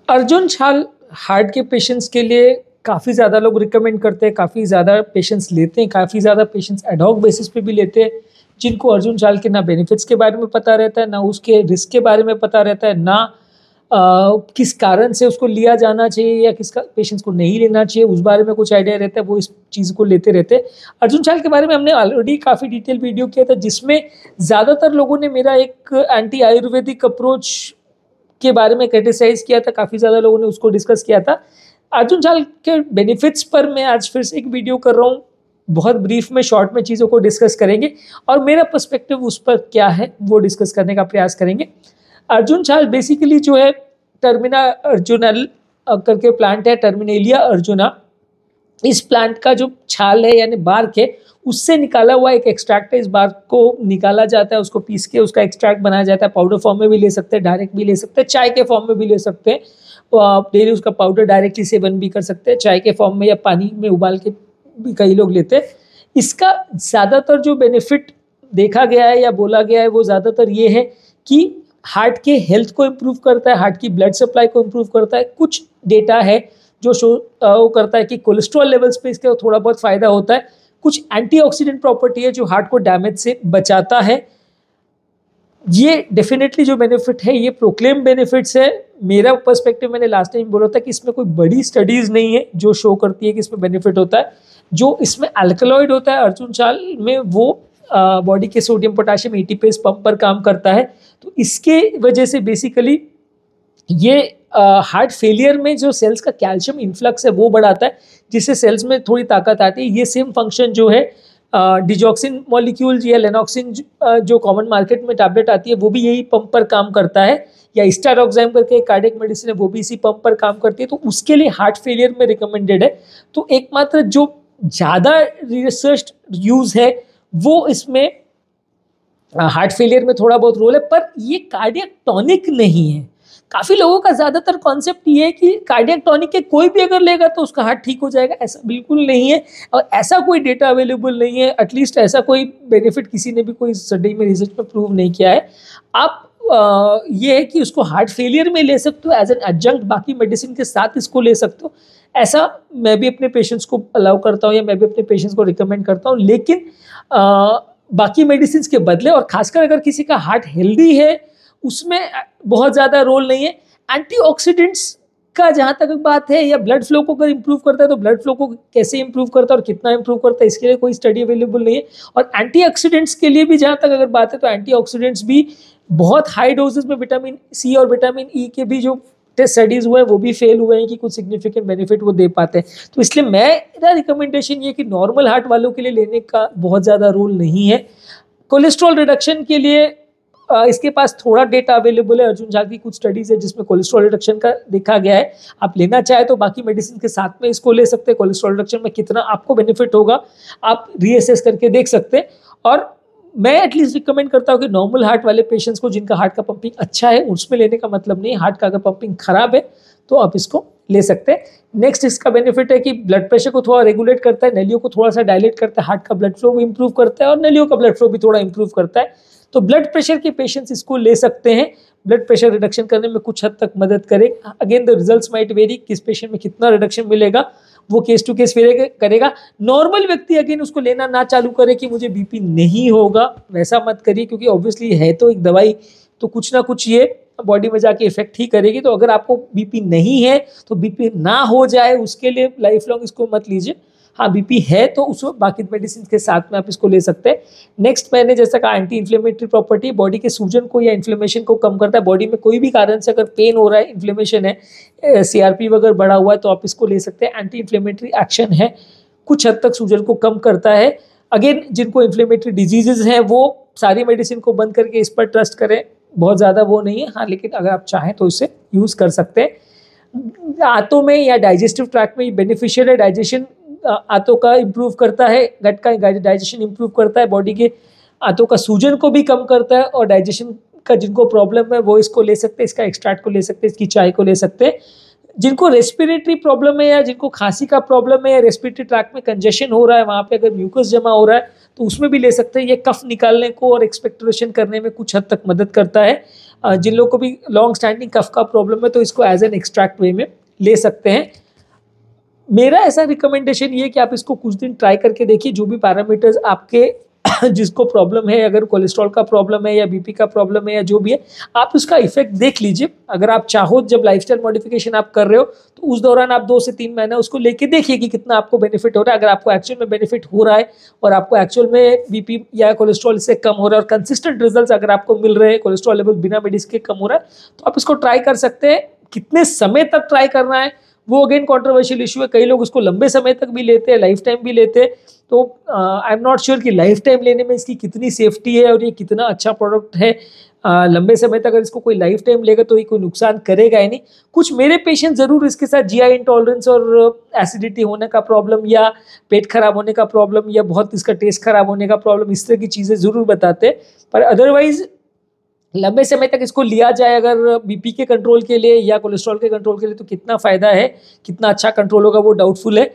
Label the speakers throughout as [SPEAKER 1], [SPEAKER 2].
[SPEAKER 1] अर्जुन छाल हार्ट के पेशेंट्स के लिए काफ़ी ज़्यादा लोग रिकमेंड करते हैं, काफ़ी ज़्यादा पेशेंट्स लेते हैं, काफ़ी ज़्यादा पेशेंट्स एडहॉक बेसिस पे भी लेते हैं, जिनको अर्जुन छाल के ना बेनिफिट्स के बारे में पता रहता है, ना उसके रिस्क के बारे में पता रहता है, ना किस कारण से उसको लिया जाना चाहिए या किसका पेशेंट्स को नहीं लेना चाहिए उस बारे में कुछ आइडिया रहता है, वो इस चीज़ को लेते रहते हैं। अर्जुन छाल के बारे में हमने ऑलरेडी काफ़ी डिटेल वीडियो किया था, जिसमें ज़्यादातर लोगों ने मेरा एक एंटी आयुर्वेदिक अप्रोच के बारे में क्रिटिसाइज किया था, काफ़ी ज़्यादा लोगों ने उसको डिस्कस किया था। अर्जुन छाल के बेनिफिट्स पर मैं आज फिर से एक वीडियो कर रहा हूँ, बहुत ब्रीफ में शॉर्ट में चीज़ों को डिस्कस करेंगे और मेरा पर्सपेक्टिव उस पर क्या है वो डिस्कस करने का प्रयास करेंगे। अर्जुन छाल बेसिकली जो है टर्मिना अर्जुनल करके प्लांट है, टर्मिनेलिया अर्जुना। इस प्लांट का जो छाल है यानी बार्क है, उससे निकाला हुआ एक एक्सट्रैक्ट है। इस बार्क को निकाला जाता है, उसको पीस के उसका एक्सट्रैक्ट बनाया जाता है। पाउडर फॉर्म में भी ले सकते हैं, डायरेक्ट भी ले सकते हैं, चाय के फॉर्म में भी ले सकते हैं। तो आप डेली उसका पाउडर डायरेक्टली सेवन भी कर सकते हैं, चाय के फॉर्म में या पानी में उबाल के भी कई लोग लेते हैं। इसका ज़्यादातर जो बेनिफिट देखा गया है या बोला गया है वो ज़्यादातर ये है कि हार्ट के हेल्थ को इम्प्रूव करता है, हार्ट की ब्लड सप्लाई को इम्प्रूव करता है। कुछ डेटा है जो शो वो करता है कि कोलेस्ट्रॉल लेवल्स पे इसका थोड़ा बहुत फ़ायदा होता है। कुछ एंटीऑक्सीडेंट प्रॉपर्टी है जो हार्ट को डैमेज से बचाता है। ये डेफिनेटली जो बेनिफिट है ये प्रोक्लेम बेनिफिट्स है। मेरा पर्सपेक्टिव मैंने लास्ट टाइम बोला था कि इसमें कोई बड़ी स्टडीज़ नहीं है जो शो करती है कि इसमें बेनिफिट होता है। जो इसमें अल्कलॉइड होता है अर्जुन छाल में, वो बॉडी के सोडियम पोटाशियम एटीपेज पंप पर काम करता है। तो इसके वजह से बेसिकली ये हार्ट फेलियर में जो सेल्स का कैल्शियम इन्फ्लक्स है वो बढ़ाता है, जिससे सेल्स में थोड़ी ताकत आती है। ये सेम फंक्शन जो है डिजॉक्सिन मॉलिक्यूल या लेनॉक्सिन जो कॉमन मार्केट में टैबलेट आती है वो भी यही पंप पर काम करता है, या स्टारोक्साइम करके कार्डियक मेडिसिन है वो भी इसी पंप पर काम करती है। तो उसके लिए हार्ट फेलियर में रिकमेंडेड है। तो एकमात्र जो ज़्यादा रिसर्च यूज़ है वो इसमें हार्ट फेलियर में थोड़ा बहुत रोल है, पर ये कार्डियक टॉनिक नहीं है। काफ़ी लोगों का ज़्यादातर कॉन्सेप्ट ये है कि कार्डियक टॉनिक के कोई भी अगर लेगा तो उसका हार्ट ठीक हो जाएगा। ऐसा बिल्कुल नहीं है और ऐसा कोई डेटा अवेलेबल नहीं है। एटलीस्ट ऐसा कोई बेनिफिट किसी ने भी कोई स्टडी में रिसर्च में प्रूव नहीं किया है। आप ये है कि उसको हार्ट फेलियर में ले सकते हो एज एन एडजंक्ट, बाकी मेडिसिन के साथ इसको ले सकते हो। ऐसा मैं भी अपने पेशेंट्स को अलाउ करता हूँ या मैं भी अपने पेशेंट्स को रिकमेंड करता हूँ। लेकिन बाकी मेडिसिन के बदले, और खासकर अगर किसी का हार्ट हेल्दी है उसमें बहुत ज़्यादा रोल नहीं है। एंटीऑक्सीडेंट्स का जहाँ तक बात है, या ब्लड फ्लो को अगर इम्प्रूव करता है तो ब्लड फ्लो को कैसे इम्प्रूव करता है और कितना इम्प्रूव करता है इसके लिए कोई स्टडी अवेलेबल नहीं है। और एंटीऑक्सीडेंट्स के लिए भी जहाँ तक अगर बात है तो एंटीऑक्सीडेंट्स भी बहुत हाई डोजेस में विटामिन सी और विटामिन ई के भी जो टेस्ट स्टडीज हुए हैं वो भी फेल हुए हैं कि कुछ सिग्निफिकेंट बेनिफिट वो दे पाते हैं। तो इसलिए मेरा रिकमेंडेशन ये कि नॉर्मल हार्ट वालों के लिए लेने का बहुत ज़्यादा रोल नहीं है। कोलेस्ट्रॉल रिडक्शन के लिए इसके पास थोड़ा डेटा अवेलेबल है। अर्जुन छाल की कुछ स्टडीज़ है जिसमें कोलेस्ट्रॉल रिडक्शन का देखा गया है। आप लेना चाहे तो बाकी मेडिसिन के साथ में इसको ले सकते हैं। कोलेस्ट्रॉल रिडक्शन में कितना आपको बेनिफिट होगा आप रीअसेस करके देख सकते हैं। और मैं एटलीस्ट रिकमेंड करता हूँ कि नॉर्मल हार्ट वाले पेशेंट्स को जिनका हार्ट का पंपिंग अच्छा है उसमें लेने का मतलब नहीं। हार्ट का अगर पंपिंग खराब है तो आप इसको ले सकते हैं। नेक्स्ट इसका बेनिफिट है कि ब्लड प्रेशर को थोड़ा रेगुलेट करता है, नलियों को थोड़ा सा डायलेट करता है, हार्ट का ब्लड फ्लो भी इंप्रूव करता है और नलियों का ब्लड फ्लो भी थोड़ा इंप्रूव करता है। तो ब्लड प्रेशर के पेशेंट्स इसको ले सकते हैं। ब्लड प्रेशर रिडक्शन करने में कुछ हद तक मदद करेगा। Again the results might very, किस पेशेंट में कितना रिडक्शन मिलेगा वो केस टू केस वेरी करेगा। नॉर्मल व्यक्ति अगेन उसको लेना ना चालू करे कि मुझे बीपी नहीं होगा, वैसा मत करिए, क्योंकि ऑब्वियसली है तो एक दवाई, तो कुछ ना कुछ ये बॉडी में जाके इफेक्ट ही करेगी। तो अगर आपको बीपी नहीं है तो बीपी ना हो जाए उसके लिए लाइफ लॉन्ग इसको मत लीजिए। हाँ, बीपी है तो उस बाकी मेडिसिन के साथ में आप इसको ले सकते हैं। नेक्स्ट मैंने जैसा कहा एंटी इन्फ्लेमेटरी प्रॉपर्टी, बॉडी के सूजन को या इन्फ्लेमेशन को कम करता है। बॉडी में कोई भी कारण से अगर पेन हो रहा है, इन्फ्लेमेशन है, सीआरपी वगैरह बढ़ा हुआ है तो आप इसको ले सकते हैं। एंटी इन्फ्लेमेटरी एक्शन है, कुछ हद तक सूजन को कम करता है। अगेन जिनको इन्फ्लेमेटरी डिजीजेज हैं वो सारी मेडिसिन को बंद करके इस पर ट्रस्ट करें, बहुत ज़्यादा वो नहीं है। हाँ, लेकिन अगर आप चाहें तो इसे यूज़ कर सकते हैं। आंतों में या डाइजेस्टिव ट्रैक्ट में बेनिफिशियल है। डाइजेशन आंतों का इम्प्रूव करता है, गट का डाइजेशन इम्प्रूव करता है, बॉडी के आंतों का सूजन को भी कम करता है। और डाइजेशन का जिनको प्रॉब्लम है वो इसको ले सकते हैं, इसका एक्सट्रैक्ट को ले सकते हैं, इसकी चाय को ले सकते हैं। जिनको रेस्पिरेटरी प्रॉब्लम है या जिनको खांसी का प्रॉब्लम है या रेस्पिरेटरी ट्रैक्ट में कंजेशन हो रहा है, वहाँ पे अगर म्यूकस जमा हो रहा है तो उसमें भी ले सकते हैं। ये कफ निकालने को और एक्सपेक्टोरेशन करने में कुछ हद तक मदद करता है। जिन लोगों को भी लॉन्ग स्टैंडिंग कफ का प्रॉब्लम है तो इसको एज एन एक्सट्रैक्ट वे में ले सकते हैं। मेरा ऐसा रिकमेंडेशन ये है कि आप इसको कुछ दिन ट्राई करके देखिए, जो भी पैरामीटर्स आपके जिसको प्रॉब्लम है, अगर कोलेस्ट्रॉल का प्रॉब्लम है या बीपी का प्रॉब्लम है या जो भी है, आप उसका इफेक्ट देख लीजिए। अगर आप चाहो, जब लाइफस्टाइल मॉडिफिकेशन आप कर रहे हो तो उस दौरान आप 2 से 3 महीना उसको लेके देखिए कि कितना आपको बेनिफिट हो रहा है। अगर आपको एक्चुअल में बेनिफिट हो रहा है और आपको एक्चुअल में बीपी या कोलेस्ट्रॉल इससे कम हो रहा है और कंसिस्टेंट रिजल्ट अगर आपको मिल रहे हैं, कोलेस्ट्रॉल लेवल बिना मेडिसिन के कम हो रहा है, तो आप इसको ट्राई कर सकते हैं। कितने समय तक ट्राई करना है वो अगेन कंट्रोवर्शियल इशू है। कई लोग उसको लंबे समय तक भी लेते हैं, लाइफ टाइम भी लेते हैं। तो आई एम नॉट श्योर कि लाइफ टाइम लेने में इसकी कितनी सेफ्टी है और ये कितना अच्छा प्रोडक्ट है। लंबे समय तक अगर इसको कोई लाइफ टाइम लेगा तो ये कोई नुकसान करेगा ही नहीं। कुछ मेरे पेशेंट ज़रूर इसके साथ जीआई इंटॉलरेंस और एसिडिटी होने का प्रॉब्लम या पेट खराब होने का प्रॉब्लम या बहुत इसका टेस्ट खराब होने का प्रॉब्लम, इस तरह की चीज़ें ज़रूर बताते हैं। पर अदरवाइज लंबे समय तक इसको लिया जाए अगर बीपी के कंट्रोल के लिए या कोलेस्ट्रॉल के कंट्रोल के लिए, तो कितना फ़ायदा है, कितना अच्छा कंट्रोल होगा वो डाउटफुल है।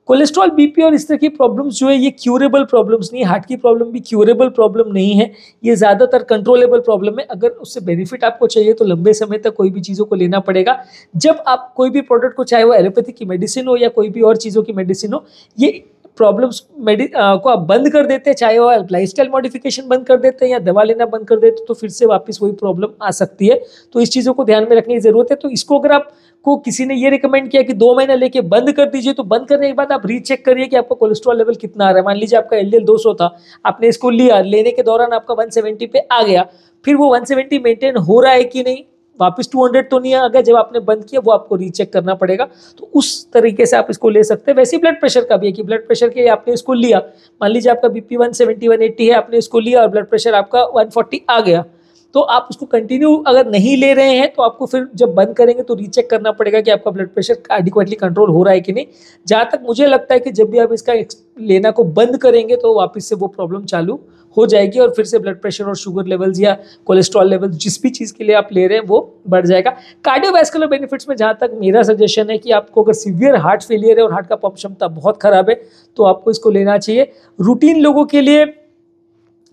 [SPEAKER 1] कोलेस्ट्रॉल, बीपी और इस तरह की प्रॉब्लम्स जो है ये क्यूरेबल प्रॉब्लम्स नहीं है। हार्ट की प्रॉब्लम भी क्यूरेबल प्रॉब्लम नहीं है, ये ज़्यादातर कंट्रोलेबल प्रॉब्लम है। अगर उससे बेनिफिट आपको चाहिए तो लंबे समय तक कोई भी चीज़ों को लेना पड़ेगा। जब आप कोई भी प्रोडक्ट को, चाहे वो एलोपैथी की मेडिसिन हो या कोई भी और चीज़ों की मेडिसिन हो, ये प्रॉब्लम्स को आप बंद कर देते हैं, चाहे वो लाइफस्टाइल मॉडिफिकेशन बंद कर देते हैं या दवा लेना बंद कर देते हैं, तो फिर से वापस वही प्रॉब्लम आ सकती है। तो इस चीज़ों को ध्यान में रखने की ज़रूरत है। तो इसको अगर आपको किसी ने ये रिकमेंड किया कि 2 महीना लेके बंद कर दीजिए, तो बंद करने के बाद आप रीचेक करिए कि आपका कोलेस्ट्रॉल लेवल कितना आ रहा है। मान लीजिए आपका एलडीएल 200 था, आपने इसको लिया, लेने के दौरान आपका 170 पे आ गया, फिर वो 170 मेंटेन हो रहा है कि नहीं, वापस 200 तो नहीं आ गया जब आपने बंद किया, वो आपको रीचेक करना पड़ेगा। तो उस तरीके से आप इसको ले सकते हैं। वैसे ही ब्लड प्रेशर का भी है कि ब्लड प्रेशर के लिए आपने इसको लिया, मान लीजिए आपका बीपी 170 180 है, आपने इसको लिया और ब्लड प्रेशर आपका 140 आ गया, तो आप उसको कंटिन्यू अगर नहीं ले रहे हैं तो आपको फिर जब बंद करेंगे तो रीचेक करना पड़ेगा कि आपका ब्लड प्रेशर एडिक्वेटली कंट्रोल हो रहा है कि नहीं। जहाँ तक मुझे लगता है कि जब भी आप इसका लेना को बंद करेंगे तो वापस से वो प्रॉब्लम चालू हो जाएगी और फिर से ब्लड प्रेशर और शुगर लेवल्स या कोलेस्ट्रॉल लेवल्स जिस भी चीज़ के लिए आप ले रहे हैं वो बढ़ जाएगा। कार्डियोवैस्कुलर बेनिफिट्स में जहाँ तक मेरा सजेशन है कि आपको अगर सीवियर हार्ट फेलियर है और हार्ट का पंप क्षमता बहुत खराब है तो आपको इसको लेना चाहिए। रूटीन लोगों के लिए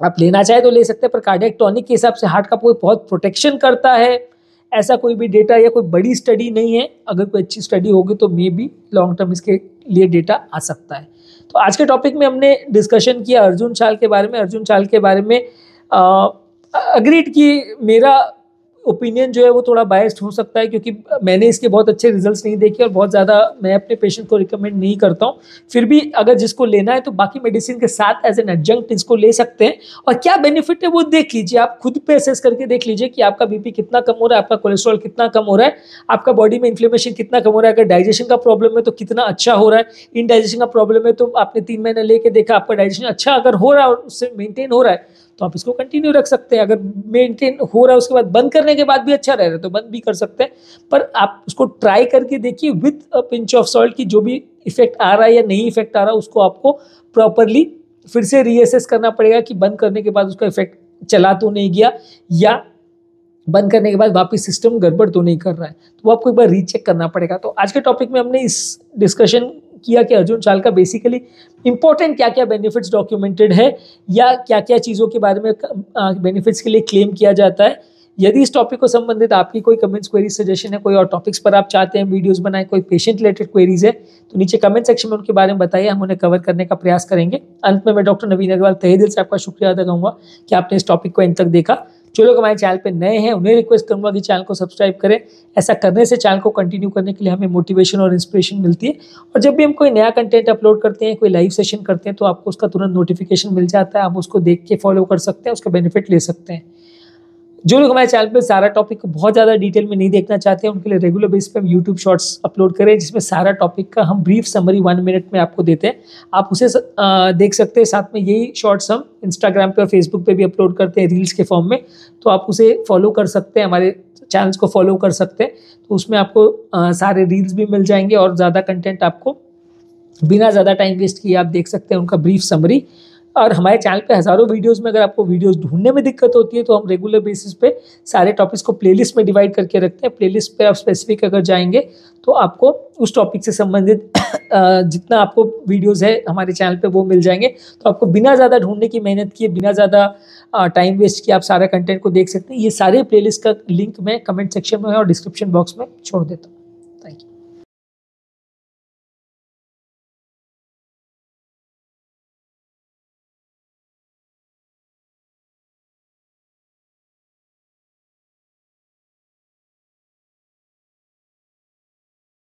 [SPEAKER 1] आप लेना चाहे तो ले सकते हैं, पर कार्डियक टॉनिक के हिसाब से हार्ट का कोई बहुत प्रोटेक्शन करता है ऐसा कोई भी डेटा या कोई बड़ी स्टडी नहीं है। अगर कोई अच्छी स्टडी होगी तो मे बी लॉन्ग टर्म इसके लिए डेटा आ सकता है। तो आज के टॉपिक में हमने डिस्कशन किया अर्जुन चाल के बारे में। अर्जुन चाल के बारे में अग्रीड कि मेरा ओपिनियन जो है वो थोड़ा बायस्ड हो सकता है क्योंकि मैंने इसके बहुत अच्छे रिजल्ट्स नहीं देखे और बहुत ज़्यादा मैं अपने पेशेंट को रिकमेंड नहीं करता हूँ। फिर भी अगर जिसको लेना है तो बाकी मेडिसिन के साथ एज एन एडजंक्ट इसको ले सकते हैं और क्या बेनिफिट है वो देख लीजिए। आप खुद पे असेस करके देख लीजिए कि आपका बीपी कितना कम हो रहा है, आपका कोलेस्ट्रॉल कितना कम हो रहा है, आपका बॉडी में इन्फ्लेमेशन कितना कम हो रहा है। अगर डाइजेशन का प्रॉब्लम है तो कितना अच्छा हो रहा है, इनडाइजेशन का प्रॉब्लम है तो आपने 3 महीने लेके देखा आपका डाइजेशन अच्छा अगर हो रहा है और उससे मेंटेन हो रहा है तो आप इसको कंटिन्यू रख सकते हैं। अगर मेंटेन हो रहा है उसके बाद बंद करने के बाद भी अच्छा रह रहा है तो बंद भी कर सकते हैं, पर आप उसको ट्राई करके देखिए with a pinch of salt की जो भी इफेक्ट आ रहा है या नहीं इफेक्ट आ रहा है उसको आपको प्रॉपरली फिर से रीअसेस करना पड़ेगा कि बंद करने के बाद उसका इफेक्ट चला तो नहीं गया या बंद करने के बाद वापस सिस्टम गड़बड़ तो नहीं कर रहा है, तो वो आपको एक बार रीचेक करना पड़ेगा। तो आज के टॉपिक में हमने इस डिस्कशन किया कि अर्जुन चाल का बेसिकली इंपॉर्टेंट क्या क्या बेनिफिट्स डॉक्यूमेंटेड है या क्या क्या चीज़ों के बारे में बेनिफिट्स के लिए क्लेम किया जाता है। यदि इस टॉपिक को संबंधित आपकी कोई कमेंट्स, क्वेरी, सजेशन है, कोई और टॉपिक्स पर आप चाहते हैं वीडियोस बनाएं, कोई पेशेंट रिलेटेड क्वेरीज है तो नीचे कमेंट सेक्शन में उनके बारे में बताइए, हम उन्हें कवर करने का प्रयास करेंगे। अंत में मैं डॉक्टर नवीन अग्रवाल तहे दिल से आपका शुक्रिया अदा करूँगा कि आपने इस टॉपिक को अंत तक देखा। जो लोग हमारे चैनल पे नए हैं उन्हें रिक्वेस्ट करूंगा कि चैनल को सब्सक्राइब करें। ऐसा करने से चैनल को कंटिन्यू करने के लिए हमें मोटिवेशन और इंस्पिरेशन मिलती है और जब भी हम कोई नया कंटेंट अपलोड करते हैं, कोई लाइव सेशन करते हैं तो आपको उसका तुरंत नोटिफिकेशन मिल जाता है। आप उसको देख के फॉलो कर सकते हैं, उसका बेनिफिट ले सकते हैं। जो लोग हमारे चैनल पे सारा टॉपिक को बहुत ज़्यादा डिटेल में नहीं देखना चाहते हैं उनके लिए रेगुलर बेस पे हम यूट्यूब शॉर्ट्स अपलोड करें जिसमें सारा टॉपिक का हम ब्रीफ समरी 1 मिनट में आपको देते हैं, आप उसे देख सकते हैं। साथ में यही शॉर्ट्स हम इंस्टाग्राम पे और फेसबुक पे भी अपलोड करते हैं रील्स के फॉर्म में, तो आप उसे फॉलो कर सकते हैं, हमारे चैनल्स को फॉलो कर सकते हैं। तो उसमें आपको सारे रील्स भी मिल जाएंगे और ज़्यादा कंटेंट आपको बिना ज़्यादा टाइम वेस्ट किए आप देख सकते हैं उनका ब्रीफ समरी। और हमारे चैनल पे हज़ारों वीडियोस में अगर आपको वीडियोस ढूंढने में दिक्कत होती है तो हम रेगुलर बेसिस पे सारे टॉपिक्स को प्लेलिस्ट में डिवाइड करके रखते हैं। प्लेलिस्ट पे आप स्पेसिफिक अगर जाएंगे तो आपको उस टॉपिक से संबंधित जितना आपको वीडियोस है हमारे चैनल पे वो मिल जाएंगे, तो आपको बिना ज़्यादा ढूंढने की मेहनत किए, बिना ज़्यादा टाइम वेस्ट किए आप सारा कंटेंट को देख सकते हैं। ये सारे प्लेलिस्ट का लिंक मैं कमेंट सेक्शन में और डिस्क्रिप्शन बॉक्स में छोड़ देता हूँ।